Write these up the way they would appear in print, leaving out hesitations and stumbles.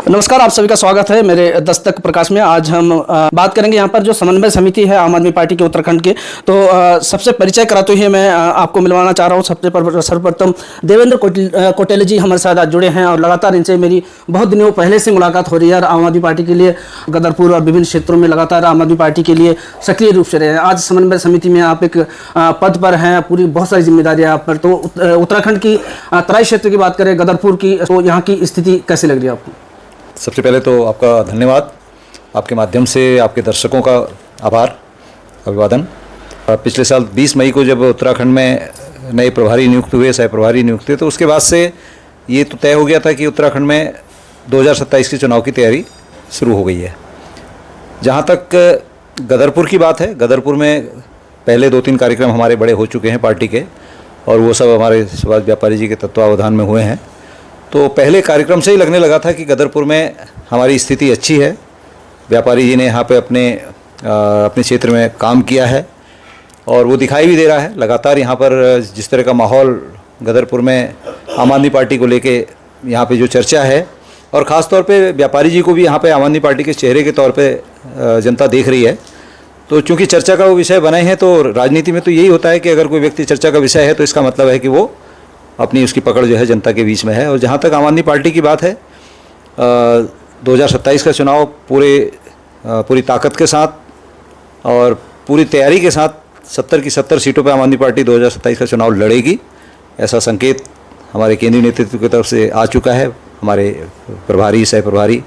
नमस्कार, आप सभी का स्वागत है मेरे दस्तक प्रकाश में। आज हम बात करेंगे यहाँ पर जो समन्वय समिति है आम आदमी पार्टी के उत्तराखंड के। तो सबसे परिचय कराते हुए मैं आपको मिलवाना चाह रहा हूँ। सर्वप्रथम देवेंद्र कोटेल जी हमारे साथ आज जुड़े हैं और लगातार इनसे मेरी बहुत दिनों पहले से मुलाकात हो रही है और आम आदमी पार्टी के लिए गदरपुर और विभिन्न क्षेत्रों में लगातार आम आदमी पार्टी के लिए सक्रिय रूप से रहे हैं। आज समन्वय समिति में आप एक पद पर हैं, पूरी बहुत सारी जिम्मेदारियाँ आप पर। तो उत्तराखंड की तराई क्षेत्र की बात करें, गदरपुर की, तो यहाँ की स्थिति कैसी लग रही है आपको? सबसे पहले तो आपका धन्यवाद, आपके माध्यम से आपके दर्शकों का आभार, अभिवादन। पिछले साल 20 मई को जब उत्तराखंड में नए प्रभारी नियुक्त हुए, सह प्रभारी नियुक्त हुए, तो उसके बाद से ये तो तय हो गया था कि उत्तराखंड में 2027 के चुनाव की तैयारी शुरू हो गई है। जहाँ तक गदरपुर की बात है, गदरपुर में पहले 2-3 कार्यक्रम हमारे बड़े हो चुके हैं पार्टी के, और वो सब हमारे सुभाष व्यापारी जी के तत्वावधान में हुए हैं। तो पहले कार्यक्रम से ही लगने लगा था कि गदरपुर में हमारी स्थिति अच्छी है। व्यापारी जी ने यहाँ पे अपने क्षेत्र में काम किया है और वो दिखाई भी दे रहा है। लगातार यहाँ पर जिस तरह का माहौल गदरपुर में आम आदमी पार्टी को लेके यहाँ पे जो चर्चा है, और ख़ास तौर पे व्यापारी जी को भी यहाँ पे आम आदमी पार्टी के चेहरे के तौर पे जनता देख रही है। तो चूँकि चर्चा का वो विषय बने हैं, तो राजनीति में तो यही होता है कि अगर कोई व्यक्ति चर्चा का विषय है तो इसका मतलब है कि वो अपनी उसकी पकड़ जो है जनता के बीच में है। और जहाँ तक आम आदमी पार्टी की बात है, 2027 का चुनाव पूरी ताकत के साथ और पूरी तैयारी के साथ 70 की 70 सीटों पर आम आदमी पार्टी 2027 का चुनाव लड़ेगी, ऐसा संकेत हमारे केंद्रीय नेतृत्व की तरफ से आ चुका है। हमारे प्रभारी, सह प्रभारी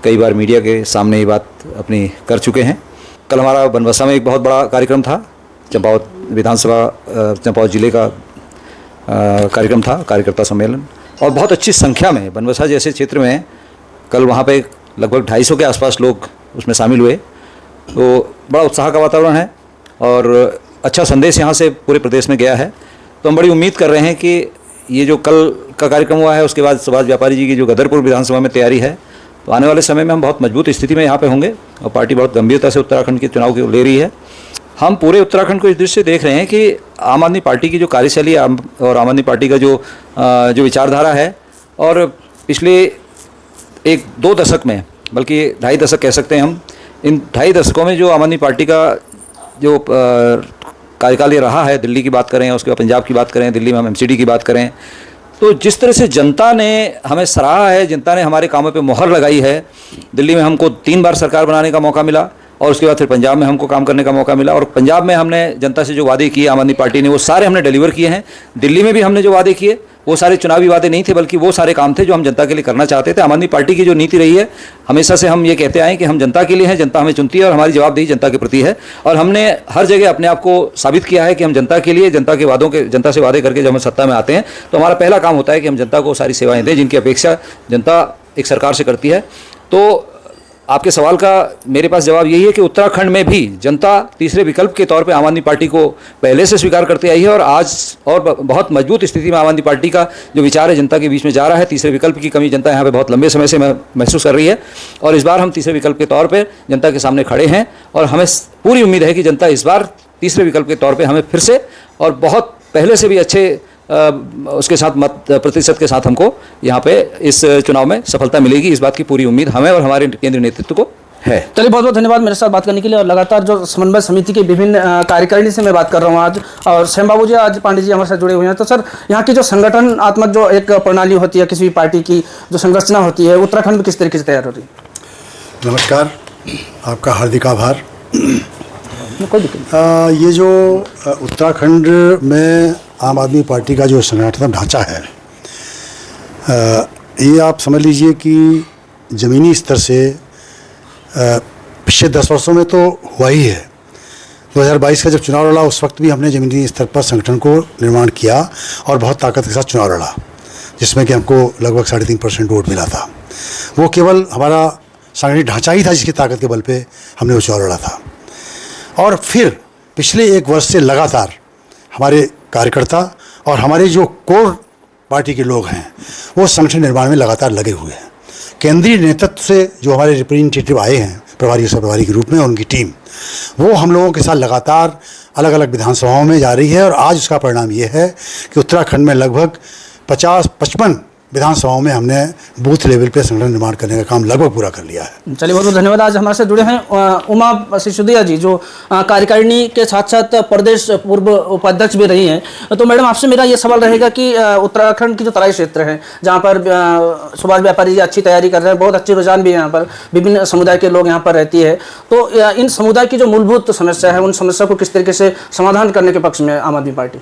कई बार मीडिया के सामने ये बात अपनी कर चुके हैं। कल हमारा बनबसा में एक बहुत बड़ा कार्यक्रम था, चंपावत विधानसभा, चंपावत जिले का कार्यक्रम था, कार्यकर्ता सम्मेलन, और बहुत अच्छी संख्या में बनबसा जैसे क्षेत्र में कल वहाँ पे लगभग 250 के आसपास लोग उसमें शामिल हुए। तो बड़ा उत्साह का वातावरण है और अच्छा संदेश यहाँ से पूरे प्रदेश में गया है। तो हम बड़ी उम्मीद कर रहे हैं कि ये जो कल का कार्यक्रम हुआ है, उसके बाद सुभाष व्यापारी जी की जो गदरपुर विधानसभा में तैयारी है, तो आने वाले समय में हम बहुत मजबूत स्थिति में यहाँ पे होंगे और पार्टी बहुत गंभीरता से उत्तराखंड के चुनाव को ले रही है। हम पूरे उत्तराखंड को इस दृष्टि से देख रहे हैं कि आम आदमी पार्टी की जो कार्यशैली और आम आदमी पार्टी का जो विचारधारा है, और पिछले 1-2 दशक में, बल्कि 2.5 दशक कह सकते हैं हम, इन 2.5 दशकों में जो आम आदमी पार्टी का जो कार्यकाल रहा है, दिल्ली की बात करें, उसके बाद पंजाब की बात करें, दिल्ली में हम एमसीडी की बात करें, तो जिस तरह से जनता ने हमें सराहा है, जनता ने हमारे कामों पे मोहर लगाई है। दिल्ली में हमको 3 बार सरकार बनाने का मौका मिला और उसके बाद फिर पंजाब में हमको काम करने का मौका मिला, और पंजाब में हमने जनता से जो वादे किए आम आदमी पार्टी ने, वो सारे हमने डिलीवर किए हैं। दिल्ली में भी हमने जो वादे किए वो सारे चुनावी वादे नहीं थे, बल्कि वो सारे काम थे जो हम जनता के लिए करना चाहते थे। आम आदमी पार्टी की जो नीति रही है, हमेशा से हम ये कहते आए कि हम जनता के लिए हैं, जनता हमें चुनती है और हमारी जवाबदेही जनता के प्रति है। और हमने हर जगह अपने आप को साबित किया है कि हम जनता के लिए, जनता से वादे करके जब हम सत्ता में आते हैं तो हमारा पहला काम होता है कि हम जनता को सारी सेवाएं दें जिनकी अपेक्षा जनता एक सरकार से करती है। तो आपके सवाल का मेरे पास जवाब यही है कि उत्तराखंड में भी जनता तीसरे विकल्प के तौर पे आम आदमी पार्टी को पहले से स्वीकार करते आई है, और आज और बहुत मजबूत स्थिति में आम आदमी पार्टी का जो विचार है जनता के बीच में जा रहा है। तीसरे विकल्प की कमी जनता यहाँ पे बहुत लंबे समय से महसूस कर रही है, और इस बार हम तीसरे विकल्प के तौर पर जनता के सामने खड़े हैं, और हमें पूरी उम्मीद है कि जनता इस बार तीसरे विकल्प के तौर पर हमें फिर से और बहुत पहले से भी अच्छे उसके साथ मत प्रतिशत के साथ हमको यहाँ पे इस चुनाव में सफलता मिलेगी। इस बात की पूरी उम्मीद हमें और हमारे केंद्रीय नेतृत्व को है। चलिए, बहुत बहुत धन्यवाद मेरे साथ बात करने के लिए। और लगातार जो समन्वय समिति के विभिन्न कार्यकारिणी से मैं बात कर रहा हूँ आज, और श्याम बाबू जी, आज पांडे जी हमारे साथ जुड़े हुए हैं। तो सर, यहाँ की जो संगठनात्मक जो एक प्रणाली होती है, किसी भी पार्टी की जो संरचना होती है, उत्तराखंड में किस तरीके से तैयार हो रही है? नमस्कार, आपका हार्दिक आभार। कोई दिक्कत ये जो उत्तराखंड में आम आदमी पार्टी का जो संगठनात्मक ढांचा है, ये आप समझ लीजिए कि ज़मीनी स्तर से पिछले 10 वर्षों में तो हुआ ही है। 2022 का जब चुनाव लड़ा, उस वक्त भी हमने ज़मीनी स्तर पर संगठन को निर्माण किया और बहुत ताकत के साथ चुनाव लड़ा, जिसमें कि हमको लगभग 3.5% वोट मिला था। वो केवल हमारा सांगठनिक ढांचा ही था जिसकी ताकत के बल पे हमने वो चुनाव लड़ा था। और फिर पिछले 1 वर्ष से लगातार हमारे कार्यकर्ता और हमारे जो कोर पार्टी के लोग हैं, वो संगठन निर्माण में लगातार लगे हुए हैं। केंद्रीय नेतृत्व से जो हमारे रिप्रेजेंटेटिव आए हैं प्रभारी और प्रभारी के रूप में, उनकी टीम, वो हम लोगों के साथ लगातार अलग अलग विधानसभाओं में जा रही है। और आज उसका परिणाम ये है कि उत्तराखंड में लगभग 50-55 विधानसभाओं में हमने बूथ लेवल पे संगठन निर्माण करने का काम लगभग पूरा कर लिया है। चलिए, बहुत बहुत धन्यवाद। आज हमारे से जुड़े हैं उमा सिसोदिया जी, जो कार्यकारिणी के साथ साथ प्रदेश पूर्व उपाध्यक्ष भी रही हैं। तो मैडम, आपसे मेरा ये सवाल रहेगा कि उत्तराखंड की जो तराई क्षेत्र है, जहाँ पर सुभाष व्यापारी जी अच्छी तैयारी कर रहे हैं, बहुत अच्छी रुझान भी है, यहाँ पर विभिन्न समुदाय के लोग यहाँ पर रहती है, तो इन समुदाय की जो मूलभूत समस्या है, उन समस्या को किस तरीके से समाधान करने के पक्ष में आम आदमी पार्टी?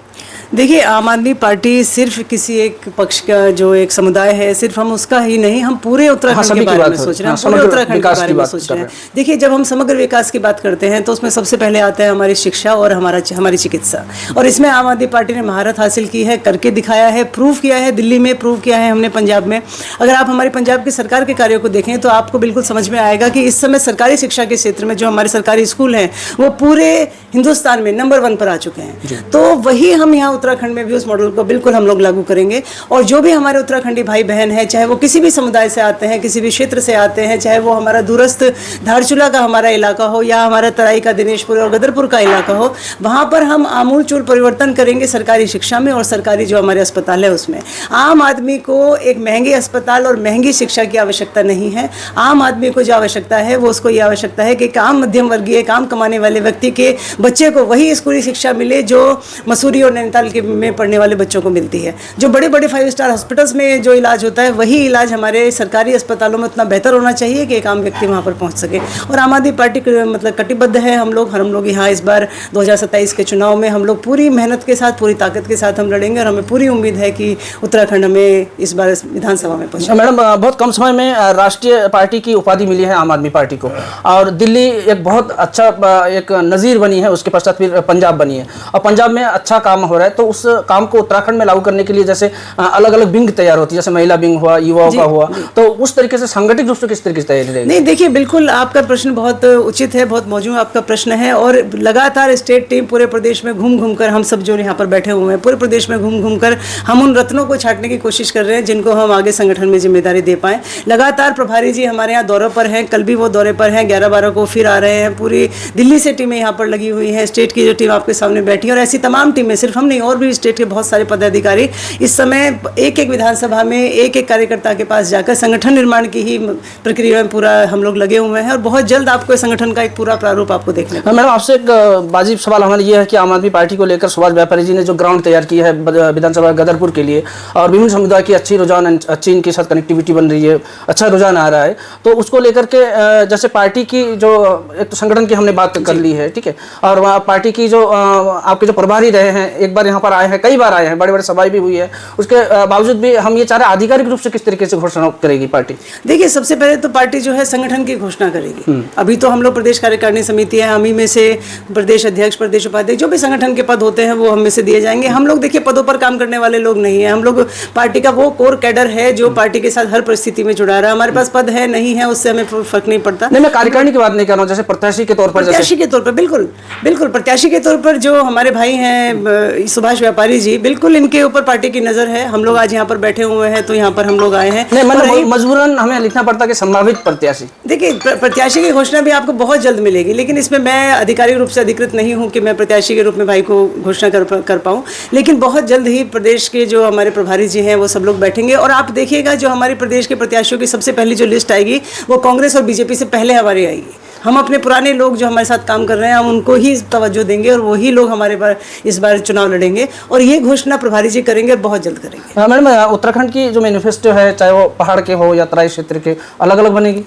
देखिए, आम आदमी पार्टी सिर्फ किसी एक पक्ष का जो एक समुदाय है, सिर्फ हम उसका ही नहीं, हम पूरे उत्तराखंड के बारे में सोच रहे हैं, पूरे उत्तराखंड के बारे में सोच रहे हैं। देखिए, जब हम समग्र विकास की बात करते हैं तो उसमें सबसे पहले आता है हमारी शिक्षा और हमारी चिकित्सा, और इसमें आम आदमी पार्टी ने महारत हासिल की है, करके दिखाया है, प्रूव किया है, दिल्ली में प्रूव किया है हमने, पंजाब में। अगर आप हमारी पंजाब की सरकार के कार्यों को देखें तो आपको बिल्कुल समझ में आएगा कि इस समय सरकारी शिक्षा के क्षेत्र में जो हमारे सरकारी स्कूल हैं वो पूरे हिंदुस्तान में नंबर 1 पर आ चुके हैं। तो वही हम यहाँ उत्तराखंड में भी उस मॉडल को बिल्कुल हम लोग लागू करेंगे, और जो भी हमारे उत्तराखंडी भाई बहन हैं, चाहे वो किसी भी समुदाय से आते हैं, किसी भी क्षेत्र से आते हैं, चाहे वो हमारा दूरस्थ धारचूला का हमारा इलाका हो या हमारा तराई का दिनेशपुर और गदरपुर का इलाका हो, वहाँ पर हम आमूलचूल परिवर्तन करेंगे सरकारी शिक्षा में और सरकारी जो हमारे अस्पताल है उसमें। आम आदमी को एक महंगे अस्पताल और महंगी शिक्षा की आवश्यकता नहीं है। आम आदमी को जो आवश्यकता है वो उसको ये आवश्यकता है कि काम मध्यम वर्गीय, काम कमाने वाले व्यक्ति के बच्चे को वही स्कूली शिक्षा मिले जो मसूरी और नैनीताल के में पढ़ने वाले बच्चों को मिलती है। जो बड़े बड़े 5 स्टार हॉस्पिटल्स में जो इलाज होता है, वही इलाज हमारे सरकारी अस्पतालों में उतना बेहतर होना चाहिए कि एक आम व्यक्ति वहाँ पर पहुँच सके। और आम आदमी पार्टी मतलब कटिबद्ध है हम लोग यहाँ इस बार 2027 के चुनाव में हम लोग पूरी मेहनत के साथ, पूरी ताकत के साथ हम लड़ेंगे, और हमें पूरी उम्मीद है कि उत्तराखंड हमें इस बार विधानसभा में पहुँचे। मैडम, बहुत कम समय में राष्ट्रीय पार्टी की उपाधि मिली है आम आदमी पार्टी को, और दिल्ली एक बहुत अच्छा एक नज़ीर बनी है, उसके पश्चात फिर पंजाब बनी है, और पंजाब में अच्छा काम हो रहा है। तो उस काम को उत्तराखंड में लागू करने के लिए जैसे अलग अलग विंग तैयार होती है, जैसे महिला विंग हुआ, युवाओं का हुआ, तो उस तरीके से संगठित रूप से किस तरीके से तैयारी रहेगी? नहीं, देखिए, बिल्कुल आपका प्रश्न बहुत उचित है, बहुत मौजूद आपका प्रश्न है, और लगातार स्टेट टीम पूरे प्रदेश में घूम कर, हम सब जो यहाँ पर बैठे हुए हैं पूरे प्रदेश में घूम कर हम उन रत्नों को छांटने की कोशिश कर रहे हैं जिनको हम आगे संगठन में जिम्मेदारी दे पाएं। लगातार प्रभारी जी हमारे यहाँ दौरे पर हैं, कल भी वो दौरे पर हैं, 11-12 को फिर आ रहे हैं। पूरी दिल्ली से टीमें यहाँ पर लगी हुई हैं, स्टेट की जो टीम आपके सामने बैठी है, और ऐसी तमाम टीमें, सिर्फ हम नहीं, और भी स्टेट के बहुत सारे पदाधिकारी इस समय एक एक विधानसभा में एक एक कार्यकर्ता के पास जाकर संगठन निर्माण की ही प्रक्रिया में पूरा हम लोग लगे हुए हैं, और बहुत जल्द आपको इस संगठन का एक पूरा प्रारूप आपको देखने को। मैडम, आपसे एक वाजिब सवाल हमारा ये है कि आम आदमी पार्टी को लेकर सुभाष व्यापारी जी ने जो ग्राउंड तैयार किया है विधानसभा गदरपुर के लिए, और विभिन्न समुदाय की अच्छी रुझान, अच्छी इनके साथ कनेक्टिविटी बन रही है, अच्छा रुझान आ रहा है, तो उसको लेकर के जैसे पार्टी की जो एक तो संगठन की हमने बात कर ली है, ठीक है, और वहाँ पार्टी की जो आपके जो प्रभारी रहे हैं, एक बार यहाँ पर आए हैं, कई बार आए हैं, बड़े बड़े सभाएं भी हुई है, उसके बावजूद भी हम ये चाह रहे हैं आधिकारिक रूप से किस तरीके से घोषणा करेगी पार्टी? देखिए, सबसे पहले तो पार्टी जो है संगठन की घोषणा करेगी। अभी तो हम लोग प्रदेश कार्यकारिणी समिति है, हम ही में से प्रदेश अध्यक्ष, प्रदेश उपाध्यक्ष, जो भी संगठन के पद होते हैं वो हम में से दिए जाएंगे। हम लोग देखिए पदों पर काम करने वाले लोग नहीं है, हम लोग पार्टी का वो कोर कैडर है जो पार्टी के साथ हर परिस्थिति में जुड़ा रहा है। हमारे पास पद है नहीं है उससे हमें फर्क नहीं पड़ता। नहीं, मैं कार्यकारिणी की बात नहीं कर रहा हूँ, जैसे प्रत्याशी के तौर पर, प्रत्याशी के तौर पर बिल्कुल बिल्कुल प्रत्याशी के तौर पर जो हमारे भाई हैं सुभाष व्यापारी जी, बिल्कुल इनके ऊपर पार्टी की नजर है। हम लोग आज यहाँ पर बैठे हुए हैं तो यहाँ पर हम लोग आए हैं। नहीं, मतलब मजबूरन हमें लिखना पड़ता कि संभावित प्रत्याशी। देखिए, प्रत्याशी की घोषणा भी आपको बहुत जल्द मिलेगी, लेकिन इसमें मैं आधिकारिक रूप से अधिकृत नहीं हूँ कि मैं प्रत्याशी के रूप में भाई को घोषणा कर पाऊँ, लेकिन बहुत जल्द ही प्रदेश के जो हमारे प्रभारी जी हैं वो सब लोग बैठेंगे, और आप देखिएगा जो हमारे प्रदेश के प्रत्याशियों की सबसे पहली जो लिस्ट आएगी वो कांग्रेस और बीजेपी से पहले हमारी आएगी। हम अपने पुराने लोग जो हमारे साथ काम कर रहे हैं हम उनको ही तवज्जो देंगे, और वही लोग हमारे बार इस बार चुनाव लड़ेंगे, और ये घोषणा प्रभारी जी करेंगे और बहुत जल्द करेंगे। मैडम, उत्तराखंड की जो मैनिफेस्टो है, चाहे वो पहाड़ के हो या तराई क्षेत्र के, अलग अलग बनेगी?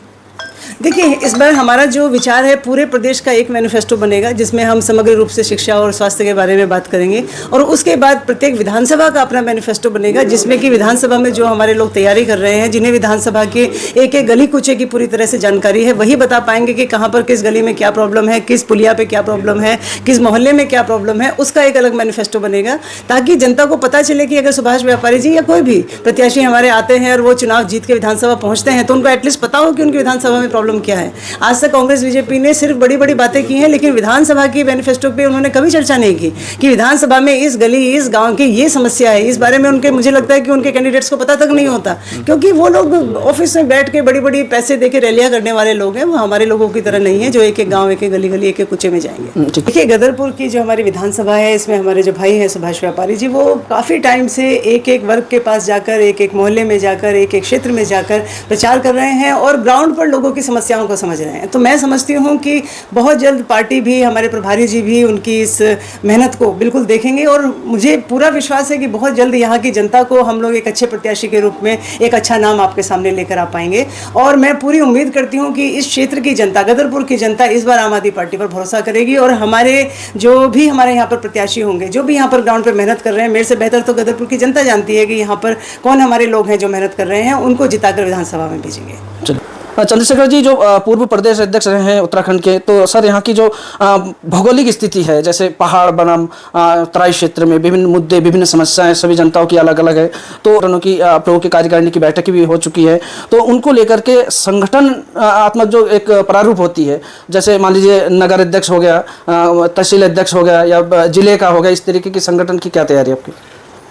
देखिए, इस बार हमारा जो विचार है पूरे प्रदेश का एक मैनिफेस्टो बनेगा जिसमें हम समग्र रूप से शिक्षा और स्वास्थ्य के बारे में बात करेंगे, और उसके बाद प्रत्येक विधानसभा का अपना मैनिफेस्टो बनेगा जिसमें कि विधानसभा में जो हमारे लोग तैयारी कर रहे हैं, जिन्हें विधानसभा के एक एक गली कूचे की पूरी तरह से जानकारी है, वही बता पाएंगे कि कहाँ पर किस गली में क्या प्रॉब्लम है, किस पुलिया पे क्या प्रॉब्लम है, किस मोहल्ले में क्या प्रॉब्लम है, उसका एक अलग मैनिफेस्टो बनेगा, ताकि जनता को पता चले कि अगर सुभाष व्यापारी जी या कोई भी प्रत्याशी हमारे आते हैं और वो चुनाव जीत के विधानसभा पहुँचते हैं तो उनको एटलीस्ट पता हो कि उनकी विधानसभा में प्रॉब्लम क्या है। आज तक कांग्रेस बीजेपी ने सिर्फ बड़ी बड़ी बातें की हैं, लेकिन विधानसभा की मैनिफेस्टो पे उन्होंने कभी चर्चा नहीं की कि विधानसभा में इस गली इस गांव की ये समस्या है। इस बारे में उनके, मुझे लगता है कि उनके कैंडिडेट्स को पता तक नहीं होता, क्योंकि वो लोग ऑफिस में बैठ के बड़ी बड़ी पैसे दे के रैलियाँ करने वाले लोग हैं। वो हमारे लोगों की तरह नहीं है जो एक एक गाँव, एक एक गली गली, एक एक कुचे में जाएंगे। देखिए, गदरपुर की जो हमारी विधानसभा है, इसमें हमारे जो भाई हैं सुभाष व्यापारी जी, वो काफ़ी टाइम से एक एक वर्ग के पास जाकर, एक एक मोहल्ले में जाकर, एक एक क्षेत्र में जाकर प्रचार कर रहे हैं और ग्राउंड पर लोगों की समस्याओं को समझ रहे हैं। तो मैं समझती हूँ कि बहुत जल्द पार्टी भी, हमारे प्रभारी जी भी उनकी इस मेहनत को बिल्कुल देखेंगे और मुझे पूरा विश्वास है कि बहुत जल्द यहाँ की जनता को हम लोग एक अच्छे प्रत्याशी के रूप में एक अच्छा नाम आपके सामने लेकर आ पाएंगे। और मैं पूरी उम्मीद करती हूँ कि इस क्षेत्र की जनता, गदरपुर की जनता इस बार आम आदमी पार्टी पर भरोसा करेगी और हमारे जो भी हमारे यहाँ पर प्रत्याशी होंगे, जो भी यहाँ पर ग्राउंड पर मेहनत कर रहे हैं, मेरे से बेहतर तो गदरपुर की जनता जानती है कि यहाँ पर कौन हमारे लोग हैं जो मेहनत कर रहे हैं, उनको जिताकर विधानसभा में भेजेंगे। चंद्रशेखर जी, जो पूर्व प्रदेश अध्यक्ष रहे हैं उत्तराखंड के, तो सर यहाँ की जो भौगोलिक स्थिति है, जैसे पहाड़ बनाम तराई क्षेत्र में विभिन्न मुद्दे, विभिन्न समस्याएं सभी जनताओं की अलग अलग है। तो उनकी आप लोगों की कार्यकारिणी की बैठक भी हो चुकी है, तो उनको लेकर के संगठनात्मक जो एक प्रारूप होती है, जैसे मान लीजिए नगर अध्यक्ष हो गया, तहसील अध्यक्ष हो गया या जिले का हो गया, इस तरीके की संगठन की क्या तैयारी आपकी?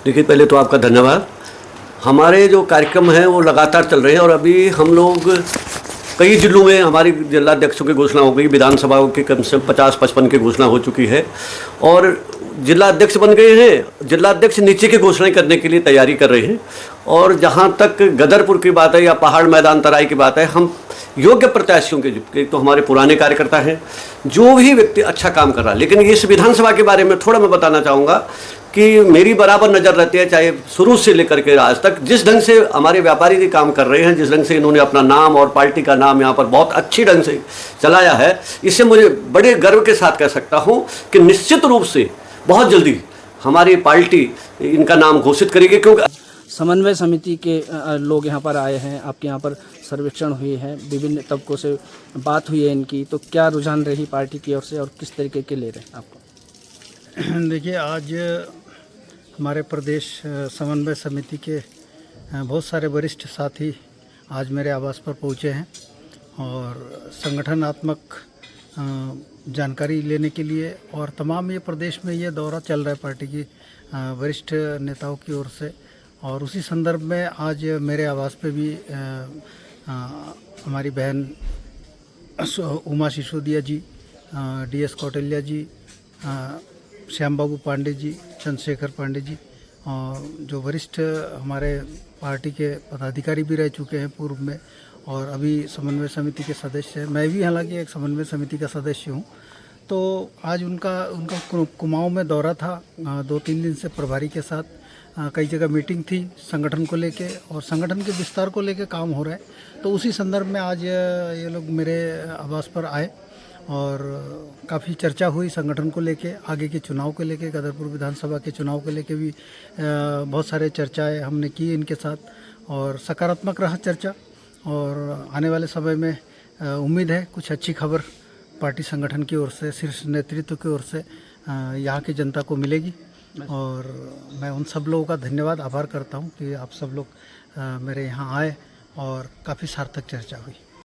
देखिए, पहले तो आपका धन्यवाद। हमारे जो कार्यक्रम हैं वो लगातार चल रहे हैं और अभी हम लोग कई जिलों में हमारी जिलाध्यक्षों की घोषणा हो गई, विधानसभाओं की कम से कम 50-55 की घोषणा हो चुकी है और जिलाध्यक्ष बन गए हैं। जिलाध्यक्ष नीचे की घोषणाएं करने के लिए तैयारी कर रहे हैं। और जहां तक गदरपुर की बात है या पहाड़ मैदान तराई की बात है, हम योग्य प्रत्याशियों के तो हमारे पुराने कार्यकर्ता हैं, जो भी व्यक्ति अच्छा काम कर रहा है। लेकिन इस विधानसभा के बारे में थोड़ा मैं बताना चाहूँगा कि मेरी बराबर नज़र रहती है, चाहे शुरू से लेकर के आज तक, जिस ढंग से हमारे व्यापारी जी काम कर रहे हैं, जिस ढंग से इन्होंने अपना नाम और पार्टी का नाम यहाँ पर बहुत अच्छी ढंग से चलाया है, इससे मुझे बड़े गर्व के साथ कह सकता हूँ कि निश्चित रूप से बहुत जल्दी हमारी पार्टी इनका नाम घोषित करेगी। क्योंकि समन्वय समिति के लोग यहाँ पर आए हैं, आपके यहाँ पर सर्वेक्षण हुए हैं, विभिन्न तबकों से बात हुई है इनकी, तो क्या रुझान रही पार्टी की ओर से और किस तरीके के ले रहे हैं आपको? देखिए, आज हमारे प्रदेश समन्वय समिति के बहुत सारे वरिष्ठ साथी आज मेरे आवास पर पहुँचे हैं और संगठनात्मक जानकारी लेने के लिए, और तमाम ये प्रदेश में ये दौरा चल रहा है पार्टी की वरिष्ठ नेताओं की ओर से। और उसी संदर्भ में आज मेरे आवास पे भी हमारी बहन उमा सिसोदिया जी, DS कौटिल्या जी, श्याम बाबू पांडे जी, चंद्रशेखर पांडे जी, और जो वरिष्ठ हमारे पार्टी के पदाधिकारी भी रह चुके हैं पूर्व में और अभी समन्वय समिति के सदस्य हैं। मैं भी हालांकि एक समन्वय समिति का सदस्य हूं। तो आज उनका कुमाऊं में दौरा था, 2-3 दिन से प्रभारी के साथ कई जगह मीटिंग थी संगठन को लेके और संगठन के विस्तार को लेके काम हो रहा है। तो उसी संदर्भ में आज ये लोग मेरे आवास पर आए और काफ़ी चर्चा हुई संगठन को लेके, आगे के चुनाव को लेके, गदरपुर विधानसभा के चुनाव को लेके भी बहुत सारे चर्चाएं हमने की इनके साथ और सकारात्मक रहा चर्चा। और आने वाले समय में उम्मीद है कुछ अच्छी खबर पार्टी संगठन की ओर से, शीर्ष नेतृत्व की ओर से यहाँ की जनता को मिलेगी। और मैं उन सब लोगों का धन्यवाद, आभार करता हूँ कि आप सब लोग मेरे यहाँ आए और काफ़ी सार्थक चर्चा हुई।